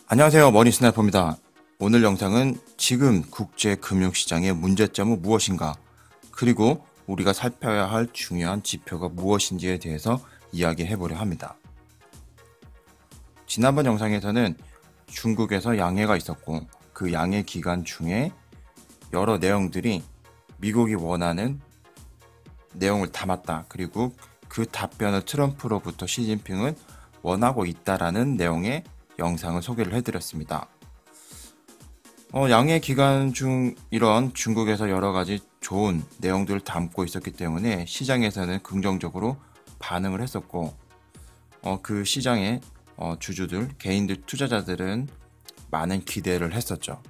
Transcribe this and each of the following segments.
안녕하세요. 머니 스나이퍼입니다. 오늘 영상은 지금 국제금융시장의 문제점은 무엇인가, 그리고 우리가 살펴야 할 중요한 지표가 무엇인지에 대해서 이야기해보려 합니다. 지난번 영상에서는 중국에서 양해가 있었고 그 양해 기간 중에 여러 내용들이 미국이 원하는 내용을 담았다. 그리고 그 답변을 트럼프로부터 시진핑은 원하고 있다라는 내용의 영상을 소개를 해드렸습니다. 양해 기간 중 이런 중국에서 여러 가지 좋은 내용들을 담고 있었기 때문에 시장에서는 긍정적으로 반응을 했었고, 그 시장의 주주들, 개인들, 투자자들은 많은 기대를 했었죠.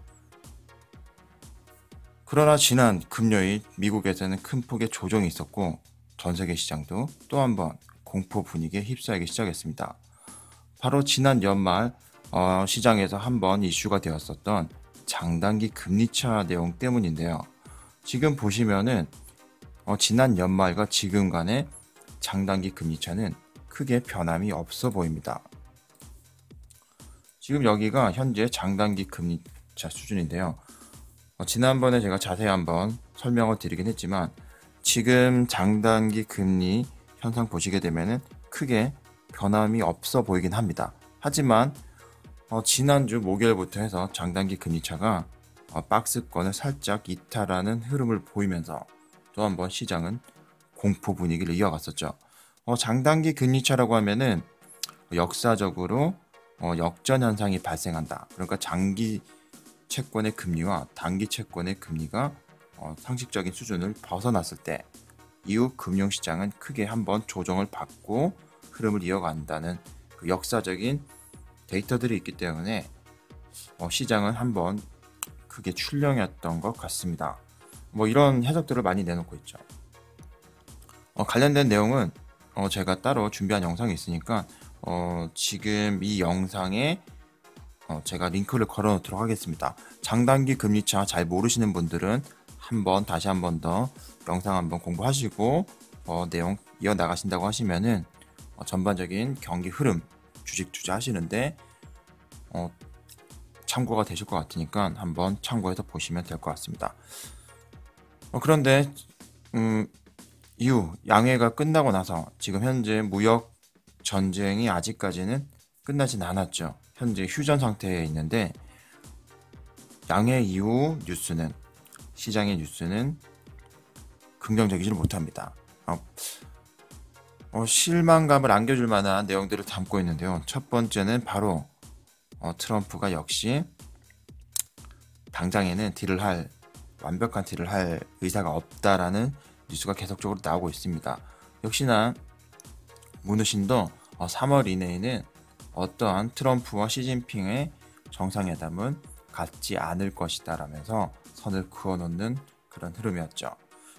그러나 지난 금요일 미국에서는 큰 폭의 조정이 있었고 전 세계 시장도 또 한 번 공포 분위기에 휩싸이기 시작했습니다. 바로 지난 연말 시장에서 한번 이슈가 되었었던 장단기 금리차 내용 때문인데요. 지금 보시면은 지난 연말과 지금 간의 장단기 금리차는 크게 변함이 없어 보입니다. 지금 여기가 현재 장단기 금리차 수준인데요. 지난번에 제가 자세히 한번 설명을 드리긴 했지만 지금 장단기 금리 현상 보시게 되면은 크게 변함이 없어 보이긴 합니다. 하지만 지난주 목요일부터 해서 장단기 금리차가 박스권을 살짝 이탈하는 흐름을 보이면서 또 한번 시장은 공포 분위기를 이어갔었죠. 장단기 금리차라고 하면은 역사적으로 역전 현상이 발생한다. 그러니까 장기 채권의 금리와 단기 채권의 금리가 상식적인 수준을 벗어났을 때 이후 금융시장은 크게 한번 조정을 받고 흐름을 이어간다는 그 역사적인 데이터들이 있기 때문에 시장은 한번 크게 출렁였던 것 같습니다. 이런 해석들을 많이 내놓고 있죠. 관련된 내용은 제가 따로 준비한 영상이 있으니까 지금 이 영상에 제가 링크를 걸어 놓도록 하겠습니다. 장단기 금리차 잘 모르시는 분들은 다시 한 번 더 영상 한번 공부하시고 내용 이어나가신다고 하시면은 전반적인 경기 흐름, 주식 투자하시는데 참고가 되실 것 같으니까 한번 참고해서 보시면 될 것 같습니다. 그런데 이후 양해가 끝나고 나서 지금 현재 무역 전쟁이 아직까지는 끝나진 않았죠. 현재 휴전 상태에 있는데 양해 이후 뉴스는, 시장의 뉴스는 긍정적이지 못합니다. 실망감을 안겨줄 만한 내용들을 담고 있는데요. 첫 번째는 바로 트럼프가 역시 당장에는 완벽한 딜을 할 의사가 없다라는 뉴스가 계속적으로 나오고 있습니다. 역시나 문우신도 3월 이내에는 어떠한 트럼프와 시진핑의 정상회담은 갖지 않을 것이다 라면서 선을 그어놓는 그런 흐름이었죠.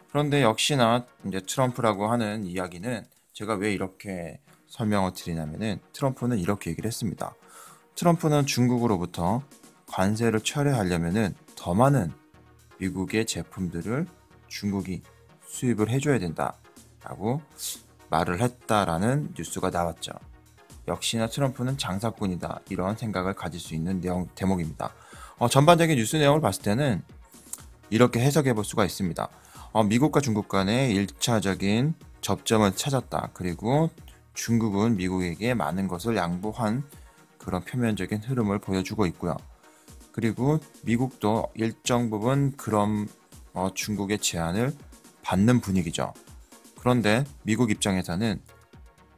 그런데 역시나 이제 트럼프라고 하는 이야기는 제가 왜 이렇게 설명을 드리냐면은 트럼프는 이렇게 얘기를 했습니다. 트럼프는 중국으로부터 관세를 철회하려면은 더 많은 미국의 제품들을 중국이 수입을 해줘야 된다라고 말을 했다라는 뉴스가 나왔죠. 역시나 트럼프는 장사꾼이다, 이런 생각을 가질 수 있는 대목입니다. 전반적인 뉴스 내용을 봤을 때는 이렇게 해석해 볼 수가 있습니다. 미국과 중국 간의 1차적인 접점을 찾았다. 그리고 중국은 미국에게 많은 것을 양보한 그런 표면적인 흐름을 보여주고 있고요. 그리고 미국도 일정 부분 그런 중국의 제안을 받는 분위기죠. 그런데 미국 입장에서는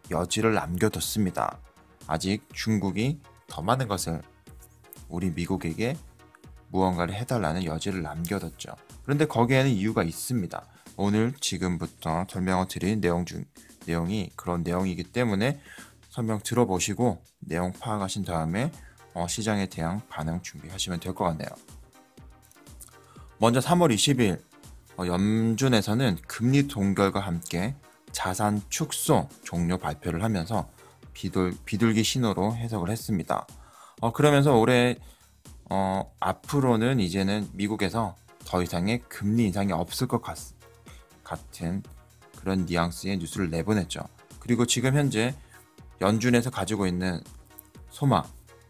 여지를 남겨뒀습니다. 아직 중국이 더 많은 것을 우리 미국에게 무언가를 해달라는 여지를 남겨뒀죠. 그런데 거기에는 이유가 있습니다. 오늘 지금부터 설명을 드린 내용이 그런 내용이기 때문에 설명 들어보시고 내용 파악하신 다음에 시장에 대한 반응 준비하시면 될 것 같네요. 먼저 3월 20일 연준에서는 금리 동결과 함께 자산 축소 종료 발표를 하면서 비둘기 신호로 해석을 했습니다. 그러면서 올해 앞으로는 이제는 미국에서 더 이상의 금리 인상이 없을 것 같은 그런 뉘앙스의 뉴스를 내보냈죠. 그리고 지금 현재 연준에서 가지고 있는 소망,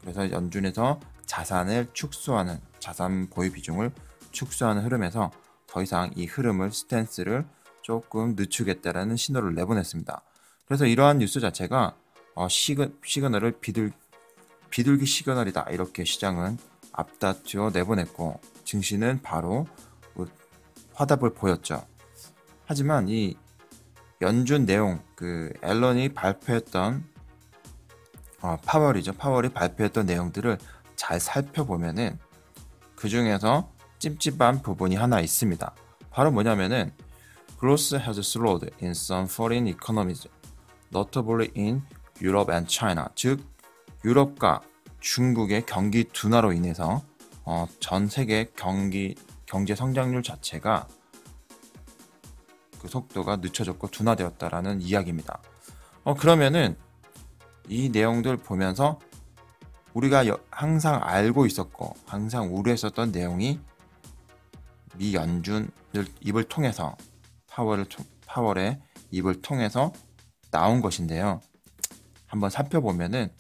그래서 연준에서 자산을 축소하는, 자산 보유 비중을 축소하는 흐름에서 더 이상 이 흐름을, 스탠스를 조금 늦추겠다라는 신호를 내보냈습니다. 그래서 이러한 뉴스 자체가 시그널을 비둘기 시그널이다, 이렇게 시장은 앞다투어 내보냈고 증시는 바로 화답을 보였죠. 하지만 이 연준 내용, 앨런이 발표했던 파월이 발표했던 내용들을 잘 살펴보면은 그 중에서 찝찝한 부분이 하나 있습니다. 바로 뭐냐면은 Growth has slowed in some foreign economies, notably in Europe and China. 즉 유럽과 중국의 경기 둔화로 인해서 전 세계 경제 성장률 자체가 그 속도가 늦춰졌고 둔화되었다라는 이야기입니다. 그러면은 이 내용들 보면서 우리가 항상 알고 있었고 항상 우려했었던 내용이 미 연준을 입을 통해서 파월의 입을 통해서 나온 것인데요. 한번 살펴보면은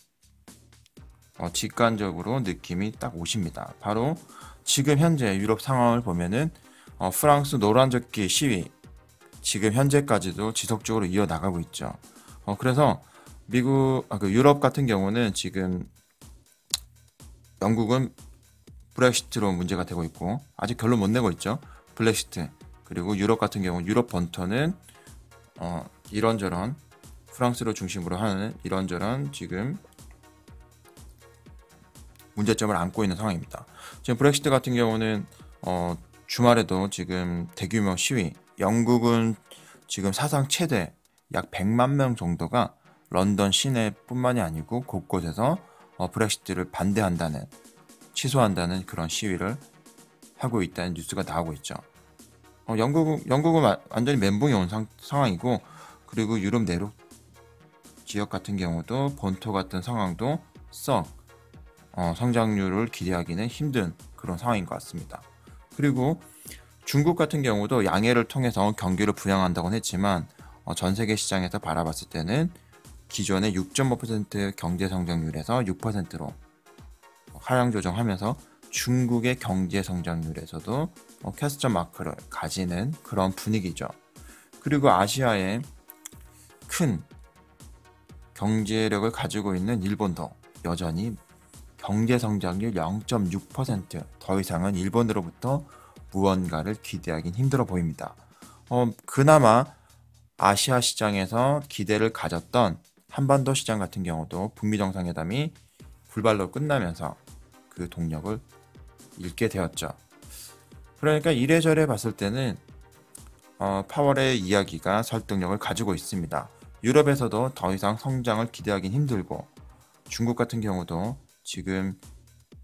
직관적으로 느낌이 딱 오십니다. 바로 지금 현재 유럽 상황을 보면은 프랑스 노란조끼 시위 지금 현재까지도 지속적으로 이어나가고 있죠. 그래서 유럽 같은 경우는 지금 영국은 브렉시트로 문제가 되고 있고 아직 결론 못 내고 있죠. 브렉시트. 그리고 유럽 같은 경우 유럽 본토는 이런저런 프랑스를 중심으로 하는 이런저런 지금 문제점을 안고 있는 상황입니다. 지금 브렉시트 같은 경우는 주말에도 지금 대규모 시위, 영국은 지금 사상 최대 약 100만 명 정도가 런던 시내뿐만이 아니고 곳곳에서 브렉시트를 반대한다는, 취소한다는 그런 시위를 하고 있다는 뉴스가 나오고 있죠. 영국은 완전히 멘붕이 온 상황이고, 그리고 유럽 내륙 지역 같은 경우도 본토 같은 상황도 성장률을 기대하기는 힘든 그런 상황인 것 같습니다. 그리고 중국 같은 경우도 양해를 통해서 경기를 부양한다고는 했지만 전 세계 시장에서 바라봤을 때는 기존의 6.5% 경제 성장률에서 6%로 하향 조정하면서 중국의 경제 성장률에서도 퀘스천 마크를 가지는 그런 분위기죠. 그리고 아시아의 큰 경제력을 가지고 있는 일본도 여전히 경제 성장률 0.6%, 더 이상은 일본으로부터 무언가를 기대하긴 힘들어 보입니다. 그나마 아시아 시장에서 기대를 가졌던 한반도 시장 같은 경우도 북미 정상회담이 불발로 끝나면서 그 동력을 잃게 되었죠. 그러니까 이래저래 봤을 때는 파월의 이야기가 설득력을 가지고 있습니다. 유럽에서도 더 이상 성장을 기대하긴 힘들고 중국 같은 경우도 지금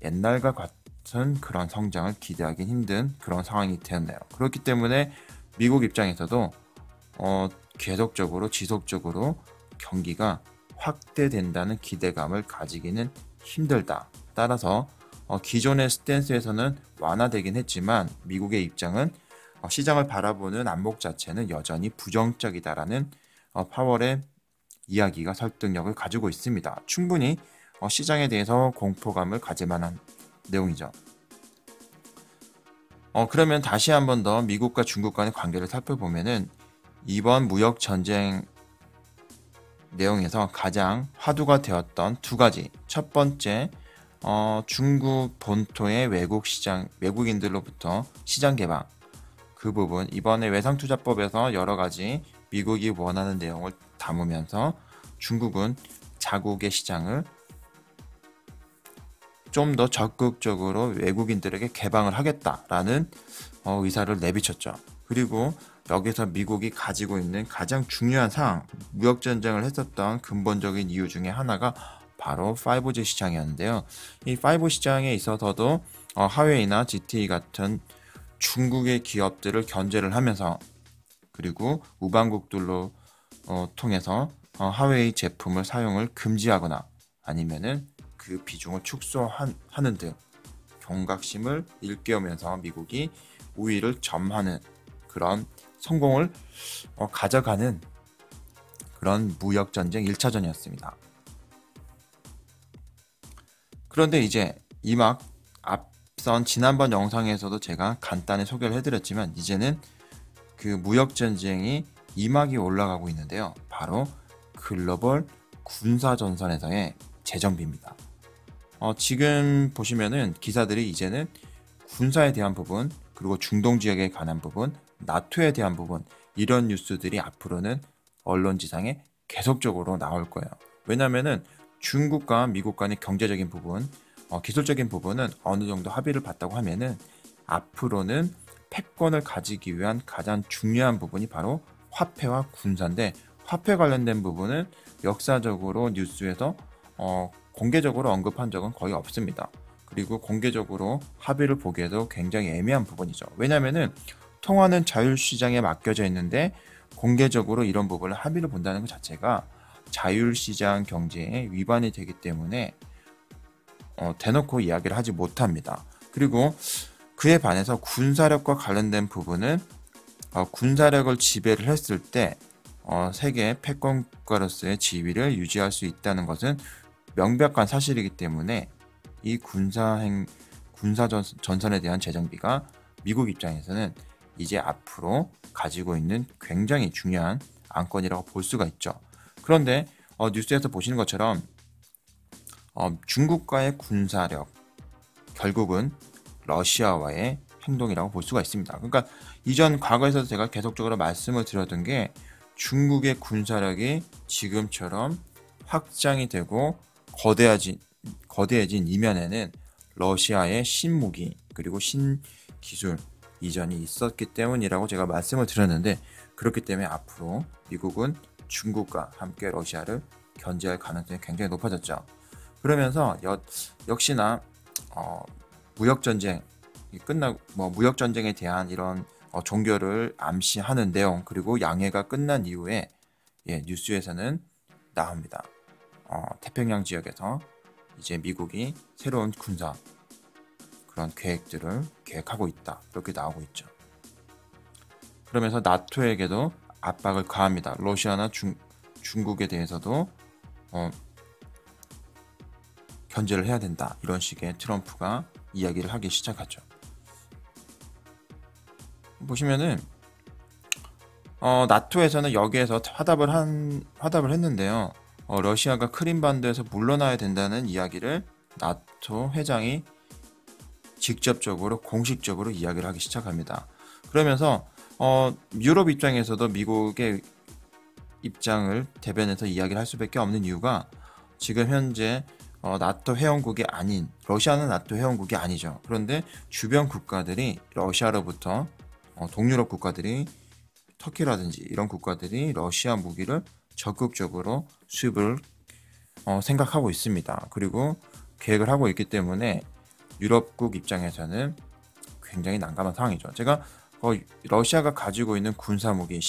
옛날과 같은 그런 성장을 기대하긴 힘든 그런 상황이 되었네요. 그렇기 때문에 미국 입장에서도 계속적으로 지속적으로 경기가 확대된다는 기대감을 가지기는 힘들다. 따라서 기존의 스탠스에서는 완화되긴 했지만 미국의 입장은 시장을 바라보는 안목 자체는 여전히 부정적이다라는 파월의 이야기가 설득력을 가지고 있습니다. 충분히 시장에 대해서 공포감을 가질 만한 내용이죠. 그러면 다시 한 번 더 미국과 중국 간의 관계를 살펴보면은 이번 무역 전쟁 내용에서 가장 화두가 되었던 두 가지. 첫 번째, 중국 본토의 외국인들로부터 시장 개방. 그 부분, 이번에 외상투자법에서 여러 가지 미국이 원하는 내용을 담으면서 중국은 자국의 시장을 좀 더 적극적으로 외국인들에게 개방을 하겠다라는 의사를 내비쳤죠. 그리고 여기서 미국이 가지고 있는 가장 중요한 상황, 무역전쟁을 했었던 근본적인 이유 중에 하나가 바로 5G 시장이었는데요. 이 5G 시장에 있어서도 화웨이나 ZTE 같은 중국의 기업들을 견제를 하면서 그리고 우방국들로 통해서 화웨이 제품을 사용을 금지하거나 아니면은 그 비중을 축소하는 등 경각심을 일깨우면서 미국이 우위를 점하는 그런 성공을 가져가는 그런 무역전쟁 1차전이었습니다. 그런데 이제 이막 앞선 지난번 영상에서도 제가 간단히 소개를 해드렸지만 이제는 그 무역전쟁이 이막이 올라가고 있는데요. 바로 글로벌 군사전선에서의 재정비입니다. 지금 보시면은 기사들이 이제는 군사에 대한 부분, 그리고 중동 지역에 관한 부분, 나토에 대한 부분, 이런 뉴스들이 앞으로는 언론지상에 계속적으로 나올 거예요. 왜냐면은 중국과 미국 간의 경제적인 부분, 기술적인 부분은 어느 정도 합의를 봤다고 하면은 앞으로는 패권을 가지기 위한 가장 중요한 부분이 바로 화폐와 군사인데, 화폐 관련된 부분은 역사적으로 뉴스에서 공개적으로 언급한 적은 거의 없습니다. 그리고 공개적으로 합의를 보기에도 굉장히 애매한 부분이죠. 왜냐하면은 통화는 자율시장에 맡겨져 있는데 공개적으로 이런 부분을 합의를 본다는 것 자체가 자율시장 경제에 위반이 되기 때문에 대놓고 이야기를 하지 못합니다. 그리고 그에 반해서 군사력과 관련된 부분은 군사력을 지배를 했을 때 세계 패권국가로서의 지위를 유지할 수 있다는 것은 명백한 사실이기 때문에 이 군사전선에 대한 재정비가 미국 입장에서는 이제 앞으로 가지고 있는 굉장히 중요한 안건이라고 볼 수가 있죠. 그런데 뉴스에서 보시는 것처럼 중국과의 군사력, 결국은 러시아와의 행동이라고 볼 수가 있습니다. 그러니까 이전 과거에서도 제가 계속적으로 말씀을 드렸던 게 중국의 군사력이 지금처럼 확장이 되고 거대해진 이면에는 러시아의 신무기 그리고 신기술 이전이 있었기 때문이라고 제가 말씀을 드렸는데, 그렇기 때문에 앞으로 미국은 중국과 함께 러시아를 견제할 가능성이 굉장히 높아졌죠. 그러면서 역시나 무역전쟁이 끝나고 무역전쟁에 대한 이런 종결을 암시하는 내용, 그리고 양해가 끝난 이후에 뉴스에서는 나옵니다. 태평양 지역에서 이제 미국이 새로운 군사 그런 계획들을 계획하고 있다, 이렇게 나오고 있죠. 그러면서 나토에게도 압박을 가합니다. 러시아나 중국에 대해서도 견제를 해야 된다, 이런 식의 트럼프가 이야기를 하기 시작하죠. 보시면은 나토에서는 여기에서 화답을 했는데요. 러시아가 크림반도에서 물러나야 된다는 이야기를 나토 회장이 직접적으로 공식적으로 이야기를 하기 시작합니다. 그러면서 유럽 입장에서도 미국의 입장을 대변해서 이야기를 할 수밖에 없는 이유가 지금 현재 나토 회원국이 아닌, 러시아는 나토 회원국이 아니죠. 그런데 주변 국가들이 러시아로부터 동유럽 국가들이, 터키라든지 이런 국가들이 러시아 무기를 적극적으로 수입을 생각하고 있습니다. 그리고 계획을 하고 있기 때문에 유럽국 입장에서는 굉장히 난감한 상황이죠. 제가 러시아가 가지고 있는 군사무기,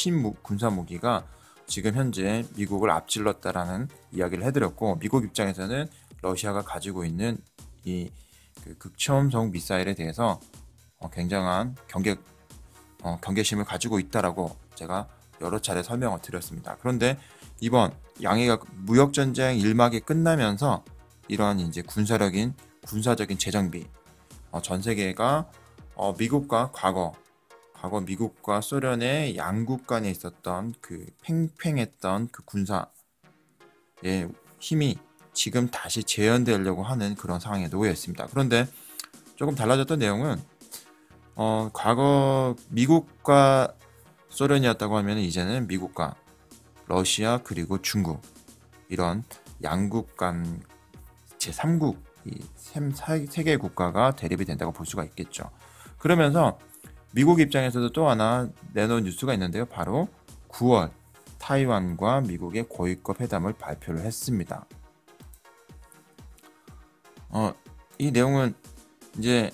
군사무기가 지금 현재 미국을 앞질렀다라는 이야기를 해드렸고, 미국 입장에서는 러시아가 가지고 있는 이 극초음속 미사일에 대해서 굉장한 경계심을 가지고 있다라고 제가 여러 차례 설명을 드렸습니다. 그런데 이번 양해가 무역전쟁 일막이 끝나면서 이러한 이제 군사적인 재정비, 전 세계가 미국과 과거 미국과 소련의 양국 간에 있었던 그 팽팽했던 그 군사의 힘이 지금 다시 재현되려고 하는 그런 상황에 놓여 있습니다. 그런데 조금 달라졌던 내용은 과거 미국과 소련이었다고 하면 이제는 미국과 러시아 그리고 중국, 이런 양국 간 제3국, 이 세 개의 국가가 대립이 된다고 볼 수가 있겠죠. 그러면서 미국 입장에서도 또 하나 내놓은 뉴스가 있는데요. 바로 9월 타이완과 미국의 고위급 회담을 발표를 했습니다. 이 내용은 이제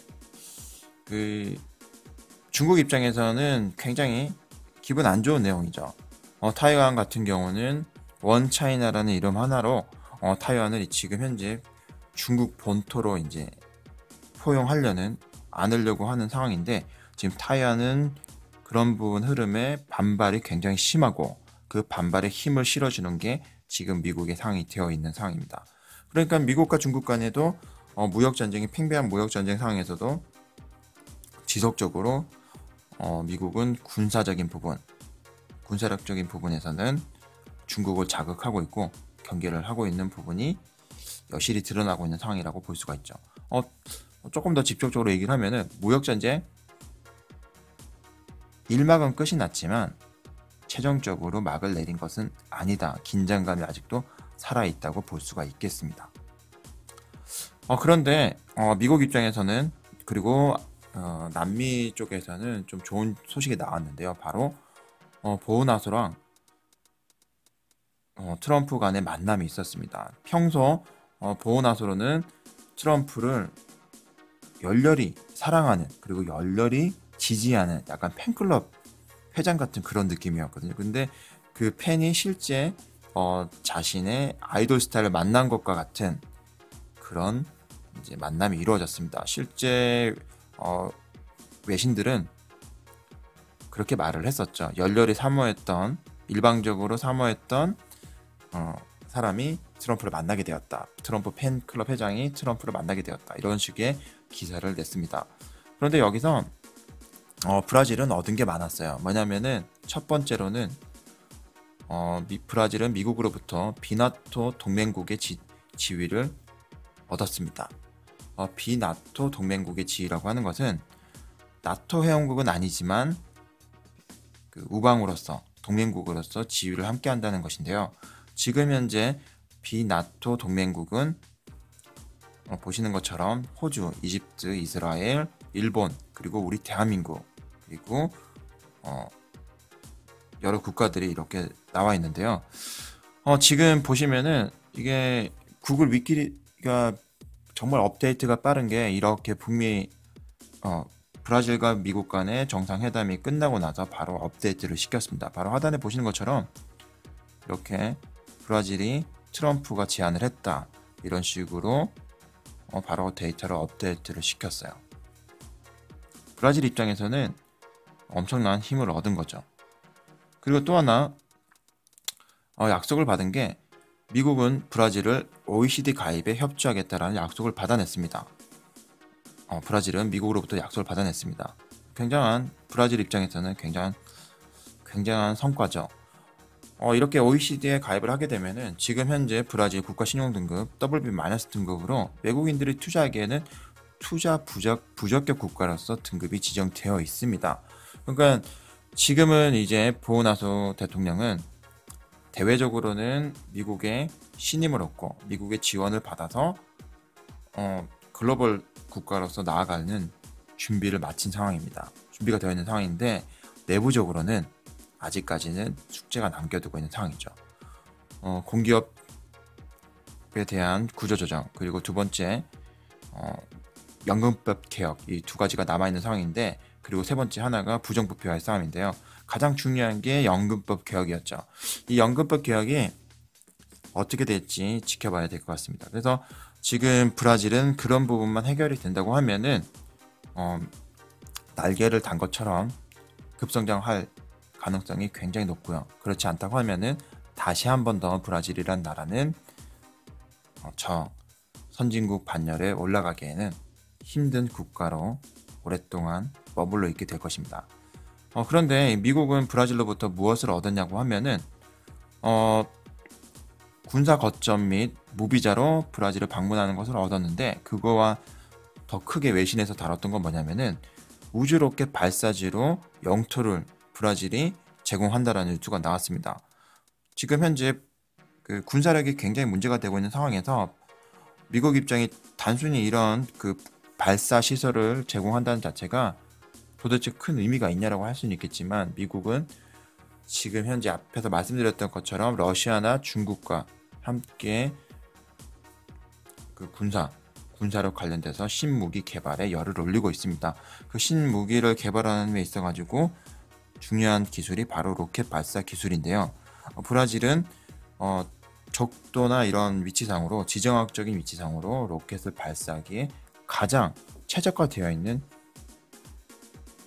중국 입장에서는 굉장히 기분 안 좋은 내용이죠. 타이완 같은 경우는 원 차이나라는 이름 하나로 타이완을 지금 현재 중국 본토로 이제 않으려고 하는 상황인데, 지금 타이완은 그런 부분 흐름에 반발이 굉장히 심하고, 그 반발에 힘을 실어주는 게 지금 미국의 상황이 되어 있는 상황입니다. 그러니까 미국과 중국 간에도 무역전쟁이 팽배한 무역전쟁 상황에서도 지속적으로 미국은 군사적인 부분, 군사력적인 부분에서는 중국을 자극하고 있고 경계를 하고 있는 부분이 여실히 드러나고 있는 상황이라고 볼 수가 있죠. 조금 더 직접적으로 얘기를 하면은 무역전쟁 일막은 끝이 났지만 최종적으로 막을 내린 것은 아니다. 긴장감이 아직도 살아있다고 볼 수가 있겠습니다. 그런데 미국 입장에서는 그리고 남미 쪽에서는 좀 좋은 소식이 나왔는데요. 바로 보우나소랑 트럼프 간의 만남이 있었습니다. 평소 보우나소로는 트럼프를 열렬히 사랑하는 그리고 열렬히 지지하는 약간 팬클럽 회장 같은 그런 느낌이었거든요. 근데 그 팬이 실제 자신의 아이돌 스타를 만난 것과 같은 그런 이제 만남이 이루어졌습니다. 실제 외신들은 그렇게 말을 했었죠. 열렬히 사모했던, 일방적으로 사모했던 사람이 트럼프를 만나게 되었다. 트럼프 팬클럽 회장이 트럼프를 만나게 되었다. 이런 식의 기사를 냈습니다. 그런데 여기서 브라질은 얻은 게 많았어요. 뭐냐면은 첫 번째로는 브라질은 미국으로부터 비나토 동맹국의 지위를 얻었습니다. 비나토 동맹국의 지위라고 하는 것은 나토 회원국은 아니지만 그 우방으로서 동맹국으로서 지위를 함께 한다는 것인데요. 지금 현재 비나토 동맹국은 보시는 것처럼 호주, 이집트, 이스라엘, 일본, 그리고 우리 대한민국, 그리고 여러 국가들이 이렇게 나와 있는데요. 지금 보시면은 이게 구글 위키가 정말 업데이트가 빠른 게 이렇게 북미 브라질과 미국 간의 정상회담이 끝나고 나서 바로 업데이트를 시켰습니다. 바로 하단에 보시는 것처럼 이렇게 브라질이 트럼프가 제안을 했다. 이런 식으로 바로 데이터를 업데이트를 시켰어요. 브라질 입장에서는 엄청난 힘을 얻은 거죠. 그리고 또 하나 약속을 받은 게 미국은 브라질을 OECD 가입에 협조하겠다라는 약속을 받아냈습니다. 브라질은 미국으로부터 약속을 받아냈습니다. 브라질 입장에서는 굉장한 성과죠. 이렇게 OECD에 가입을 하게 되면은 지금 현재 브라질 국가 신용 등급 WB- 등급으로 외국인들이 투자하기에는 투자 부적격 국가로서 등급이 지정되어 있습니다. 그러니까 지금은 이제 보우나소 대통령은 대외적으로는 미국의 신임을 얻고 미국의 지원을 받아서 글로벌 국가로서 나아가는 준비를 마친 상황입니다. 준비가 되어 있는 상황인데 내부적으로는 아직까지는 숙제가 남겨두고 있는 상황이죠. 공기업에 대한 구조조정, 그리고 두 번째 연금법 개혁, 이 두 가지가 남아있는 상황인데, 그리고 세 번째 하나가 부정부패와의 싸움인데요. 가장 중요한 게 연금법 개혁이었죠. 이 연금법 개혁이 어떻게 될지 지켜봐야 될 것 같습니다. 그래서 지금 브라질은 그런 부분만 해결이 된다고 하면은 날개를 단 것처럼 급성장할 가능성이 굉장히 높고요. 그렇지 않다고 하면은 다시 한 번 더 브라질이란 나라는 저 선진국 반열에 올라가기에는 힘든 국가로 오랫동안 머물러 있게 될 것입니다. 그런데 미국은 브라질로부터 무엇을 얻었냐고 하면은 군사 거점 및 무비자로 브라질을 방문하는 것을 얻었는데, 그거와 더 크게 외신에서 다뤘던 건 뭐냐면은 우주 로켓 발사지로 영토를 브라질이 제공한다라는 뉴스가 나왔습니다. 지금 현재 그 군사력이 굉장히 문제가 되고 있는 상황에서 미국 입장이 단순히 이런 그 발사 시설을 제공한다는 자체가 도대체 큰 의미가 있냐라고 할 수는 있겠지만, 미국은 지금 현재 앞에서 말씀드렸던 것처럼 러시아나 중국과 함께 그 군사력 관련돼서 신무기 개발에 열을 올리고 있습니다. 그 신무기를 개발하는 데 있어 가지고 중요한 기술이 바로 로켓 발사 기술인데요. 브라질은 적도나 이런 위치상으로, 지정학적인 위치상으로 로켓을 발사하기에 가장 최적화되어 있는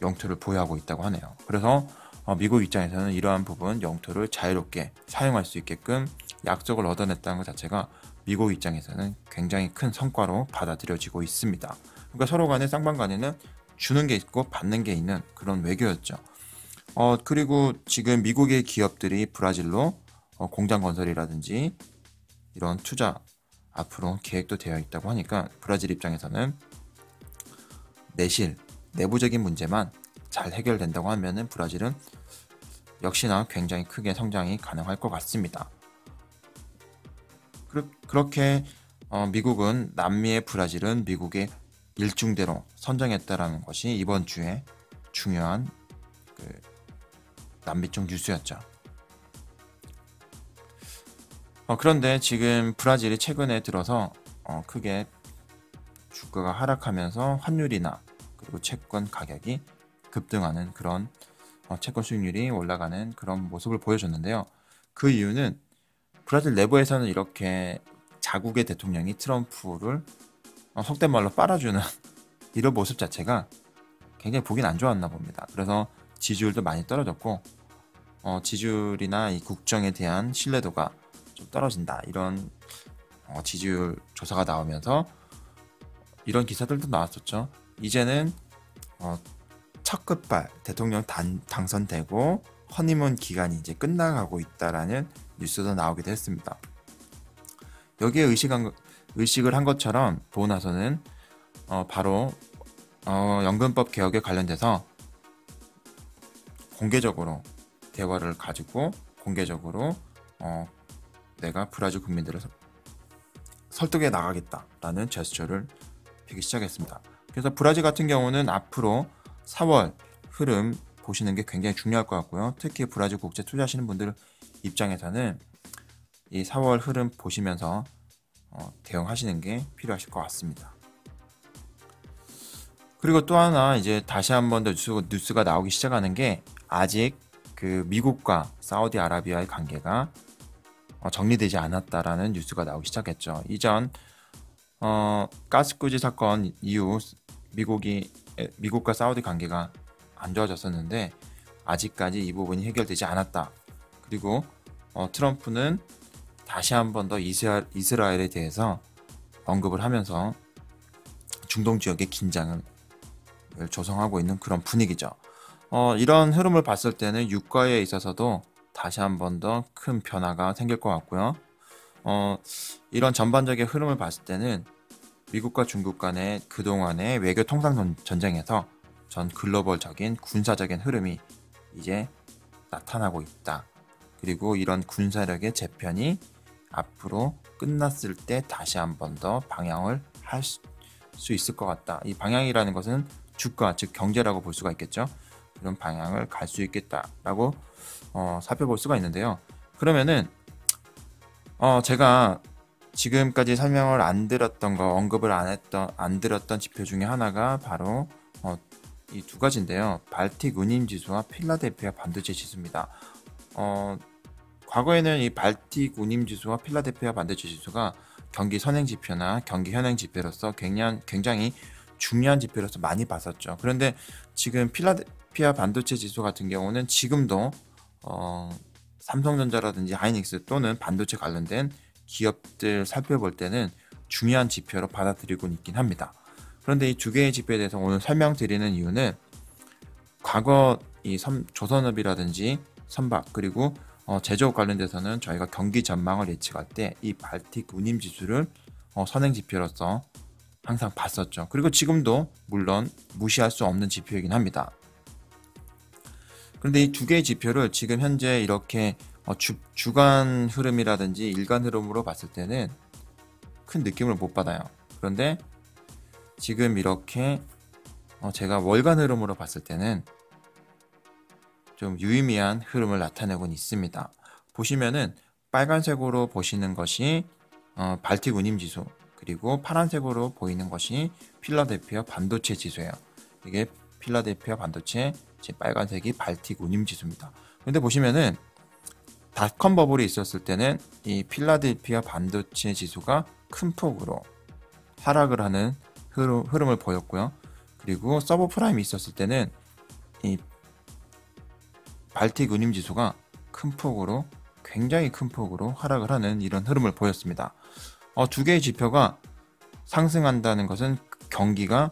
영토를 보유하고 있다고 하네요. 그래서 미국 입장에서는 이러한 부분 영토를 자유롭게 사용할 수 있게끔 약속을 얻어냈다는 것 자체가 미국 입장에서는 굉장히 큰 성과로 받아들여지고 있습니다. 그러니까 서로 간에 쌍방간에는 주는 게 있고 받는 게 있는 그런 외교였죠. 그리고 지금 미국의 기업들이 브라질로 공장 건설이라든지 이런 투자 앞으로 계획도 되어 있다고 하니까 브라질 입장에서는 내부적인 문제만 잘 해결된다고 하면은 브라질은 역시나 굉장히 크게 성장이 가능할 것 같습니다. 그렇게 미국은 남미의 브라질은 미국의 일중대로 선정했다라는 것이 이번 주에 중요한 남미 쪽 뉴스였죠. 그런데 지금 브라질이 최근에 들어서 크게 주가가 하락하면서 환율이나 그리고 채권 가격이 급등하는 그런 채권 수익률이 올라가는 그런 모습을 보여줬는데요. 그 이유는 브라질 내부에서는 이렇게 자국의 대통령이 트럼프를 속된 말로 빨아주는 이런 모습 자체가 굉장히 보긴 안 좋았나 봅니다. 그래서 지지율도 많이 떨어졌고 지지율이나 이 국정에 대한 신뢰도가 좀 떨어진다, 이런 지지율 조사가 나오면서 이런 기사들도 나왔었죠. 이제는 첫 끝발 대통령 당선되고 허니문 기간이 이제 끝나가고 있다라는 뉴스도 나오기도 했습니다. 여기에 의식을 한 것처럼 보고 나서는 바로 연금법 개혁에 관련돼서 공개적으로 대화를 가지고 공개적으로 내가 브라질 국민들을 설득해 나가겠다라는 제스처를 펴기 시작했습니다. 그래서 브라질 같은 경우는 앞으로 4월 흐름 보시는 게 굉장히 중요할 것 같고요. 특히 브라질 국제 투자하시는 분들 입장에서는 이 4월 흐름 보시면서 대응하시는 게 필요하실 것 같습니다. 그리고 또 하나 이제 다시 한 번 더 뉴스가 나오기 시작하는 게 아직 그 미국과 사우디아라비아의 관계가 정리되지 않았다라는 뉴스가 나오기 시작했죠. 이전 가스꾸지 사건 이후 미국과 사우디 관계가 안 좋아졌었는데 아직까지 이 부분이 해결되지 않았다. 그리고 트럼프는 다시 한 번 더 이스라엘에 대해서 언급을 하면서 중동 지역의 긴장을 조성하고 있는 그런 분위기죠. 이런 흐름을 봤을 때는 유가에 있어서도 다시 한 번 더 큰 변화가 생길 것 같고요. 이런 전반적인 흐름을 봤을 때는 미국과 중국 간의 그동안의 외교 통상 전쟁에서 전 글로벌적인 군사적인 흐름이 이제 나타나고 있다. 그리고 이런 군사력의 재편이 앞으로 끝났을 때 다시 한 번 더 방향을 할 수 있을 것 같다. 이 방향이라는 것은 주가, 즉 경제라고 볼 수가 있겠죠. 그런 방향을 갈 수 있겠다라고 살펴볼 수가 있는데요. 그러면은 제가 지금까지 설명을 안 드렸던 거, 언급을 안 드렸던 지표 중에 하나가 바로 이 두 가지인데요. 발틱 운임 지수와 필라델피아 반도체 지수입니다. 과거에는 이 발틱 운임 지수와 필라델피아 반도체 지수가 경기 선행 지표나 경기 현행 지표로서 굉장히 중요한 지표로서 많이 봤었죠. 그런데 지금 필라델피아 반도체 지수 같은 경우는 지금도 삼성전자라든지 하이닉스 또는 반도체 관련된 기업들 살펴볼 때는 중요한 지표로 받아들이고 있긴 합니다. 그런데 이 두 개의 지표에 대해서 오늘 설명드리는 이유는 과거 이 조선업이라든지 선박 그리고 제조업 관련돼서는 저희가 경기 전망을 예측할 때 이 발틱 운임 지수를 선행 지표로서 항상 봤었죠. 그리고 지금도 물론 무시할 수 없는 지표이긴 합니다. 그런데 이 두 개의 지표를 지금 현재 이렇게 주간 흐름이라든지 일간 흐름으로 봤을 때는 큰 느낌을 못 받아요. 그런데 지금 이렇게 제가 월간 흐름으로 봤을 때는 좀 유의미한 흐름을 나타내고 있습니다. 보시면은 빨간색으로 보시는 것이 발틱 운임 지수, 그리고 파란색으로 보이는 것이 필라델피아 반도체 지수예요. 이게 필라델피아 반도체, 빨간색이 발틱 운임 지수입니다. 그런데 보시면은 닷컴 버블이 있었을 때는 이 필라델피아 반도체 지수가 큰 폭으로 하락을 하는 흐름을 보였고요. 그리고 서브프라임이 있었을 때는 이 발틱 운임 지수가 굉장히 큰 폭으로 하락을 하는 이런 흐름을 보였습니다. 두 개의 지표가 상승한다는 것은 경기가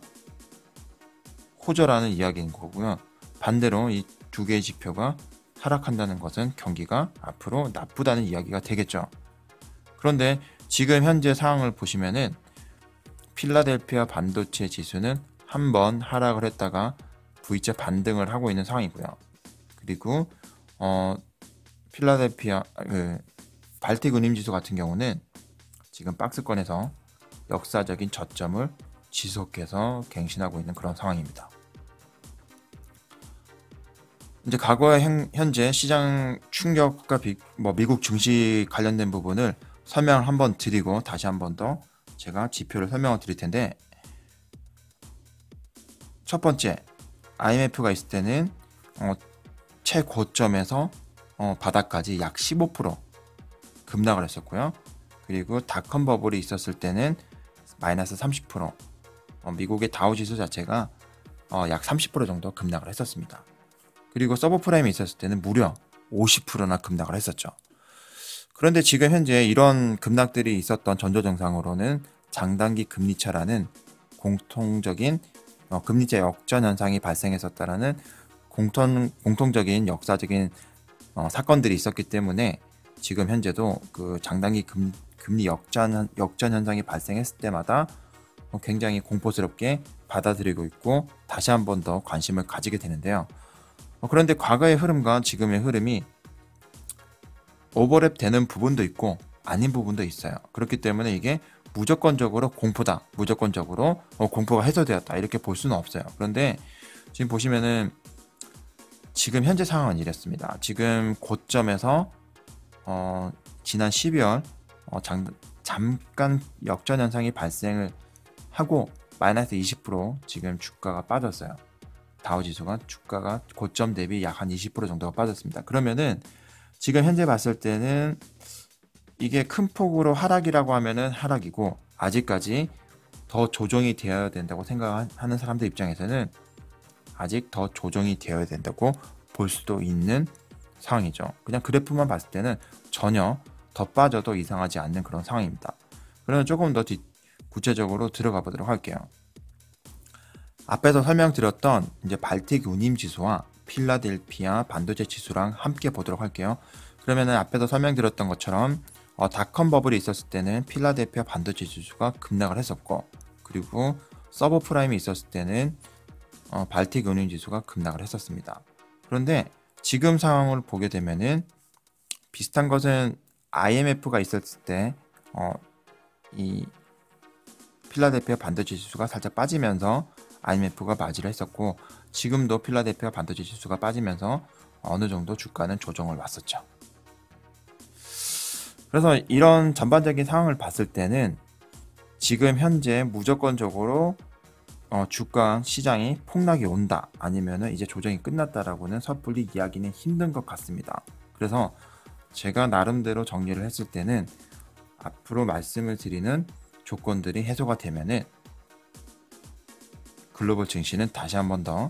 호전하는 이야기인 거고요. 반대로 이 두 개의 지표가 하락한다는 것은 경기가 앞으로 나쁘다는 이야기가 되겠죠. 그런데 지금 현재 상황을 보시면은 필라델피아 반도체 지수는 한번 하락을 했다가 V자 반등을 하고 있는 상황이고요. 그리고 필라델피아 발틱 운임지수 같은 경우는 지금 박스권에서 역사적인 저점을 지속해서 갱신하고 있는 그런 상황입니다. 이제 과거와 현재 시장 충격과 미국 증시 관련된 부분을 설명을 한번 드리고 다시 한번 더 제가 지표를 설명을 드릴 텐데, 첫 번째 IMF가 있을 때는 최고점에서 바닥까지 약 15% 급락을 했었고요. 그리고 닷컴 버블이 있었을 때는 마이너스 30%, 미국의 다우지수 자체가 약 30% 정도 급락을 했었습니다. 그리고 서브프라임이 있었을 때는 무려 50%나 급락을 했었죠. 그런데 지금 현재 이런 급락들이 있었던 전조증상으로는 장단기 금리차라는 공통적인 금리차 역전 현상이 발생했었다라는 공통적인 역사적인 사건들이 있었기 때문에 지금 현재도 그 장단기 금리 역전 현상이 발생했을 때마다 굉장히 공포스럽게 받아들이고 있고 다시 한 번 더 관심을 가지게 되는데요. 그런데 과거의 흐름과 지금의 흐름이 오버랩 되는 부분도 있고 아닌 부분도 있어요. 그렇기 때문에 이게 무조건적으로 공포다, 무조건적으로 공포가 해소되었다 이렇게 볼 수는 없어요. 그런데 지금 보시면은 지금 현재 상황은 이랬습니다. 지금 고점에서 지난 12월 잠깐 역전 현상이 발생을 하고 마이너스 20% 지금 주가가 빠졌어요. 다우지수가 주가가 고점 대비 약 한 20% 정도가 빠졌습니다. 그러면은 지금 현재 봤을 때는 이게 큰 폭으로 하락이라고 하면은 하락이고, 아직까지 더 조정이 되어야 된다고 생각하는 사람들 입장에서는 아직 더 조정이 되어야 된다고 볼 수도 있는 상황이죠. 그냥 그래프만 봤을 때는 전혀 더 빠져도 이상하지 않는 그런 상황입니다. 그러면 조금 더 구체적으로 들어가 보도록 할게요. 앞에서 설명드렸던 이제 발틱 운임지수와 필라델피아 반도체 지수랑 함께 보도록 할게요. 그러면은 앞에서 설명드렸던 것처럼 닷컴 버블이 있었을 때는 필라델피아 반도체 지수가 급락을 했었고, 그리고 서브프라임이 있었을 때는 발틱 운임지수가 급락을 했었습니다. 그런데 지금 상황을 보게 되면은 비슷한 것은 IMF가 있었을 때 이 필라델피아 반도체 지수가 살짝 빠지면서 IMF가 맞이를 했었고, 지금도 필라델피아 반도체 지수가 빠지면서 어느 정도 주가는 조정을 왔었죠. 그래서 이런 전반적인 상황을 봤을 때는 지금 현재 무조건적으로 주가 시장이 폭락이 온다, 아니면은 이제 조정이 끝났다라고는 섣불리 이야기는 힘든 것 같습니다. 그래서 제가 나름대로 정리를 했을 때는 앞으로 말씀을 드리는 조건들이 해소가 되면은 글로벌 증시는 다시 한 번 더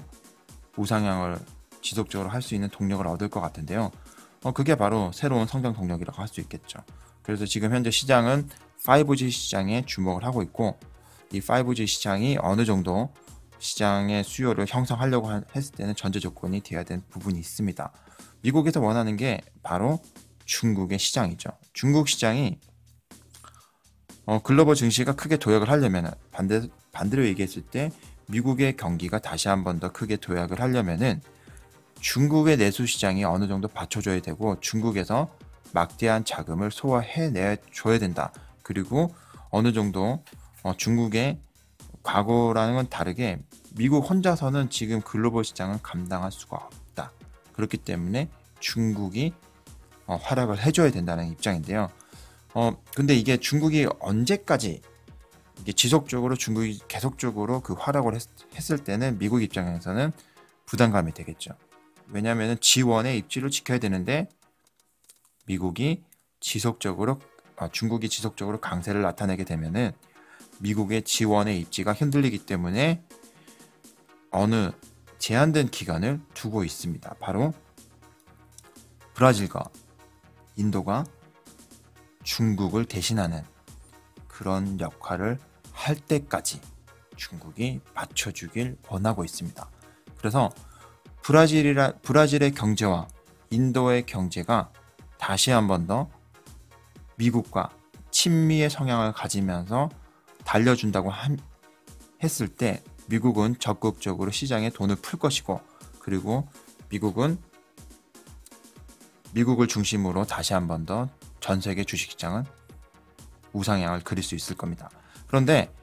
우상향을 지속적으로 할 수 있는 동력을 얻을 것 같은데요. 그게 바로 새로운 성장 동력이라고 할 수 있겠죠. 그래서 지금 현재 시장은 5G 시장에 주목을 하고 있고, 이 5G 시장이 어느 정도 시장의 수요를 형성하려고 했을 때는 전제 조건이 되어야 되는 부분이 있습니다. 미국에서 원하는 게 바로 중국의 시장이죠. 중국 시장이 글로벌 증시가 크게 도약을 하려면, 반대로 얘기했을 때 미국의 경기가 다시 한 번 더 크게 도약을 하려면은 중국의 내수 시장이 어느 정도 받쳐줘야 되고, 중국에서 막대한 자금을 소화해내줘야 된다. 그리고 어느 정도 중국의 과거라는 건 다르게 미국 혼자서는 지금 글로벌 시장을 감당할 수가 없다. 그렇기 때문에 중국이 활약을 해줘야 된다는 입장인데요. 근데 이게 중국이 언제까지 이게 지속적으로 중국이 계속적으로 그 활약을 했을 때는 미국 입장에서는 부담감이 되겠죠. 왜냐하면 지원의 입지를 지켜야 되는데 미국이 중국이 지속적으로 강세를 나타내게 되면은 미국의 지원의 입지가 흔들리기 때문에 어느 제한된 기간을 두고 있습니다. 바로 브라질과 인도가 중국을 대신하는 그런 역할을 할 때까지 중국이 받쳐주길 원하고 있습니다. 그래서 브라질의 경제와 인도의 경제가 다시 한 번 더 미국과 친미의 성향을 가지면서 달려준다고 했을 때 미국은 적극적으로 시장에 돈을 풀 것이고, 그리고 미국을 중심으로 다시 한 번 더 전 세계 주식시장은 우상향을 그릴 수 있을 겁니다. 그런데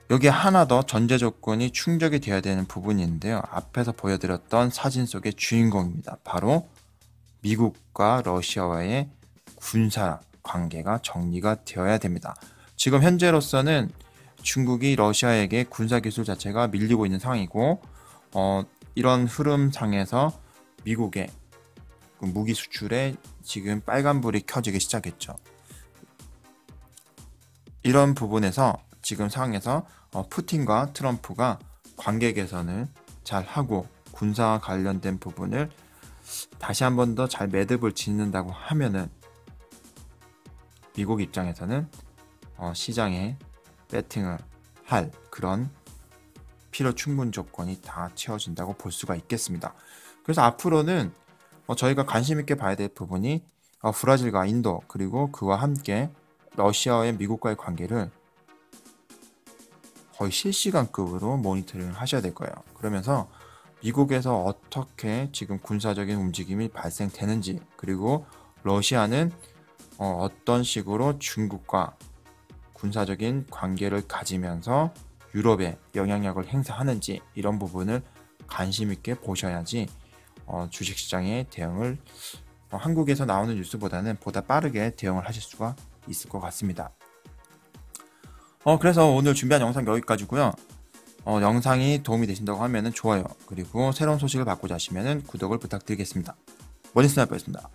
여기에 하나 더 전제 조건이 충족이 되어야 되는 부분이 있는데요. 앞에서 보여드렸던 사진 속의 주인공입니다. 바로 미국과 러시아와의 군사 관계가 정리가 되어야 됩니다. 지금 현재로서는 중국이 러시아에게 군사기술 자체가 밀리고 있는 상황이고, 이런 흐름상에서 미국의 무기 수출에 지금 빨간불이 켜지기 시작했죠. 이런 부분에서 지금 상황에서 푸틴과 트럼프가 관계 개선을 잘 하고 군사 관련된 부분을 다시 한 번 더 잘 매듭을 짓는다고 하면은 미국 입장에서는 시장에 배팅을 할 그런 필요 충분 조건이 다 채워진다고 볼 수가 있겠습니다. 그래서 앞으로는 저희가 관심 있게 봐야 될 부분이 브라질과 인도, 그리고 그와 함께 러시아와 미국과의 관계를 거의 실시간급으로 모니터링을 하셔야 될 거예요. 그러면서 미국에서 어떻게 지금 군사적인 움직임이 발생되는지, 그리고 러시아는 어떤 식으로 중국과 군사적인 관계를 가지면서 유럽에 영향력을 행사하는지, 이런 부분을 관심 있게 보셔야지 주식시장의 대응을 한국에서 나오는 뉴스보다는 보다 빠르게 대응을 하실 수가 있을 것 같습니다. 그래서 오늘 준비한 영상 여기까지고요. 영상이 도움이 되신다고 하면 좋아요, 그리고 새로운 소식을 받고자 하시면 구독을 부탁드리겠습니다. 머니스나이퍼였습니다.